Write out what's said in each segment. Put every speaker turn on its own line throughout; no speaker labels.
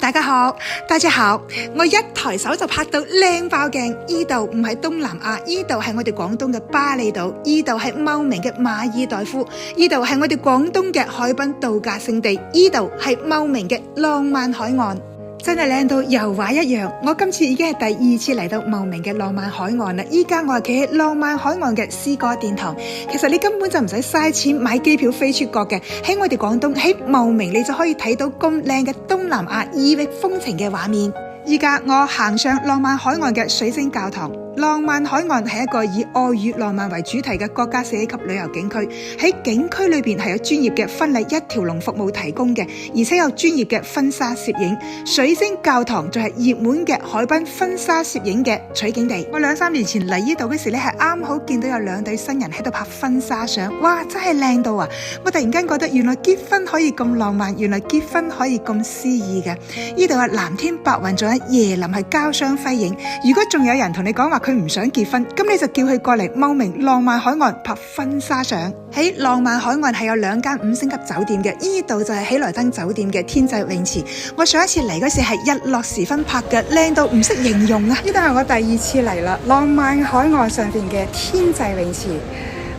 大家好，大家好，我一抬手就拍到靚爆鏡。依度唔係東南亞，依度係我哋廣東嘅巴厘島，依度係茂名嘅馬爾代夫，依度係我哋廣東嘅海濱度假勝地，依度係茂名嘅浪漫海岸。真係靚到油畫一樣。我今次已經係第二次嚟到茂名嘅浪漫海岸啦。依家我係企喺浪漫海岸嘅詩歌殿堂。其實你根本就唔使嘥錢買機票飛出國嘅，喺我哋廣東喺茂名你就可以睇到咁靚嘅東南亞異域風情嘅畫面。依家我行上浪漫海岸嘅水晶教堂。浪漫海岸係一個以愛與浪漫為主題嘅國家4級旅遊景區。喺景區裏邊係有專業嘅婚禮一條龍服務提供嘅，而且有專業嘅婚紗攝影。水晶教堂就係熱門嘅海濱婚紗攝影嘅取景地。我2-3年前嚟呢度嗰時咧，係啱好見到有2對新人喺度拍婚紗相，哇，真係靚到啊！我突然間覺得原來結婚可以咁浪漫，原來結婚可以咁詩意嘅。呢度係藍天白雲，仲有椰林係交相輝映。如果仲有人同你講話佢唔想結婚，咁你就叫佢過嚟茂名浪漫海岸拍婚紗相。喺浪漫海岸係有2間5星級酒店嘅，呢度就係喜來登酒店嘅天際泳池。我上一次嚟嗰時係日落時分拍嘅，靚到唔識形容啊！呢度係我第2次嚟啦，浪漫海岸上邊嘅天際泳池。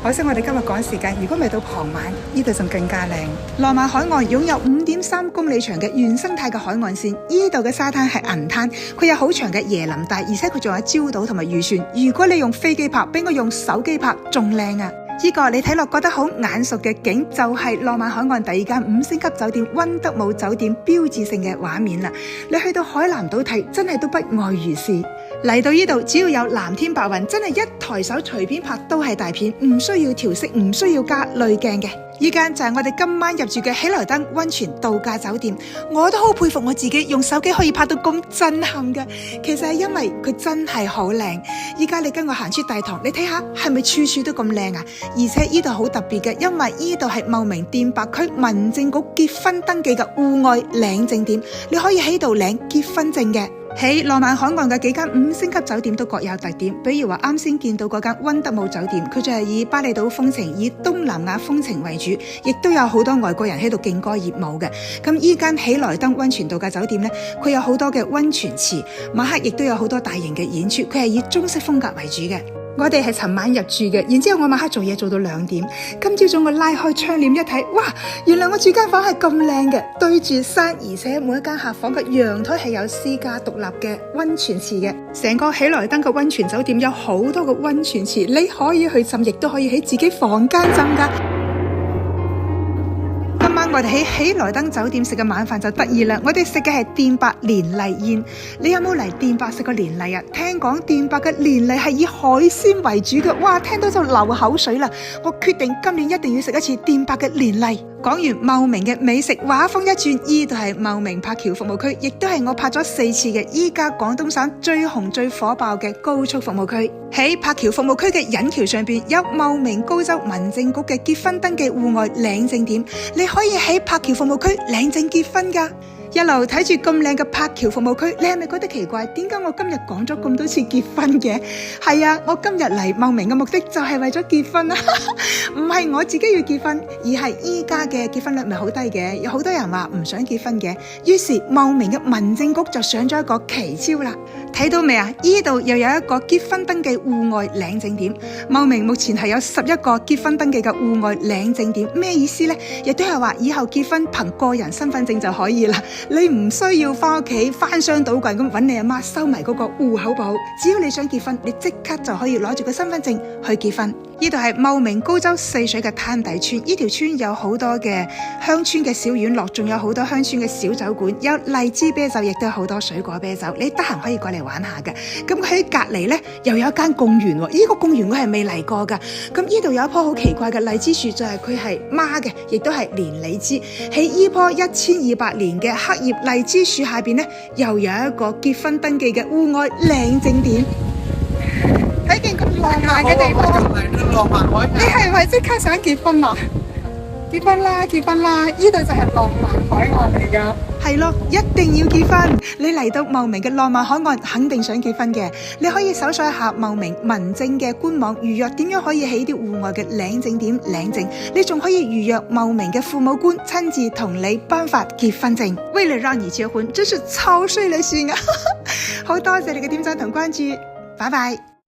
可惜我哋今日趕時間，如果未到傍晚，呢度仲更加靚。浪漫海岸擁有5.3公里長嘅原生態嘅海岸線，呢度嘅沙灘係銀灘，佢有好長嘅椰林帶，而且佢仲有礁島同埋漁船。如果你用飛機拍，比我用手機拍仲靚啊！呢個你睇落覺得好眼熟嘅景，就係浪漫海岸第2間5星級酒店溫德姆酒店標誌性嘅畫面啦。你去到海南島睇，真係都不外如是。嚟到呢度，只要有藍天白雲，真係一抬手隨便拍都係大片，唔需要調色，唔需要加濾鏡嘅。呢間就係我哋今晚入住嘅喜來登溫泉度假酒店。我都好佩服我自己用手機可以拍到咁震撼嘅，其實係因為佢真係好靚。依家你跟我行出大堂，你睇下係咪處處都咁靚啊？而且呢度好特別嘅，因為呢度係茂名電白區民政局結婚登記嘅戶外領證點，你可以喺度領結婚證嘅。喺浪漫海岸嘅幾間5星級酒店都各有特點，比如話啱先見到嗰間溫德姆酒店，佢就係以巴厘島風情、以東南亞風情為主，亦都有好多外國人喺度勁歌熱舞嘅。咁依間喜來登溫泉度假酒店呢，佢有好多嘅溫泉池，晚黑亦都有好多大型嘅演出，佢係以中式風格為主嘅。我哋係尋晚入住嘅，然之後我晚黑做嘢做到2點。今朝早我拉開窗簾一睇，哇！原來我住間房係咁靚嘅，對住山，而且每一間客房嘅陽台係有私家獨立嘅溫泉池嘅。成個喜來登嘅溫泉酒店有好多個溫泉池，你可以去浸，亦都可以喺自己房間浸噶。今晚我哋喺喜來登酒店食嘅晚飯就得意啦，我哋食嘅係電白年例宴。你有冇嚟電白食過年例啊？聽講電白嘅年例係以海鮮為主嘅，哇！聽到就流口水啦。我決定今年一定要食一次電白嘅年例。講完茂名嘅美食，畫風一轉，呢度係茂名柏橋服務區，亦都係我拍咗4次嘅依家廣東省最紅最火爆嘅高速服務區。喺柏橋服務區嘅引橋上邊有茂名高州民政局嘅結婚登記戶外領證點，你可以喺柏橋服務區領證結婚噶。一路睇住咁靚嘅柏橋服務區，你係咪覺得奇怪？點解我今日講咗咁多次結婚嘅？係啊，我今日嚟茂名嘅目的就係為咗結婚啊！唔係我自己要結婚，而係依家嘅結婚率咪好低嘅，有好多人話唔想結婚嘅。於是茂名嘅民政局就上咗一個奇招啦。睇到未啊？呢度又有一個結婚登記戶外領證點。茂名目前係有11個結婚登記嘅戶外領證點，咩意思呢？亦都係話以後結婚憑個人身份證就可以啦。你唔需要翻屋企翻箱倒櫃咁揾你阿媽收埋嗰個戶口簿，只要你想結婚，你即刻就可以攞住個身份證去結婚。呢度係茂名高州4水嘅灘底村，呢條村有好多嘅鄉村嘅小院落，仲有好多鄉村嘅小酒館，有荔枝啤酒，亦都有好多水果啤酒，你得閒可以過嚟玩下嘅。咁喺隔籬呢，又有一間貢園，呢個貢園我係未嚟過噶。咁呢度有一棵好奇怪嘅荔枝樹，就係佢係孖嘅，亦都係連理枝。喺呢棵1200年嘅黑葉荔枝樹下邊呢，又有一個結婚登記嘅戶外領證點。睇見咁浪漫嘅地方，你係咪即刻想結婚啊？結婚啦，結婚啦！呢度就係浪漫海岸嚟噶。係咯，一定要結婚。你嚟到茂名嘅浪漫海岸，肯定想結婚嘅。你可以搜索一下茂名民政嘅官網，預約點樣可以喺啲戶外嘅領證點領證。你仲可以預約茂名嘅父母官親自同你頒發結婚證。為了讓你結婚，真是超水的心啊！好多謝你嘅點讚同關注，拜拜。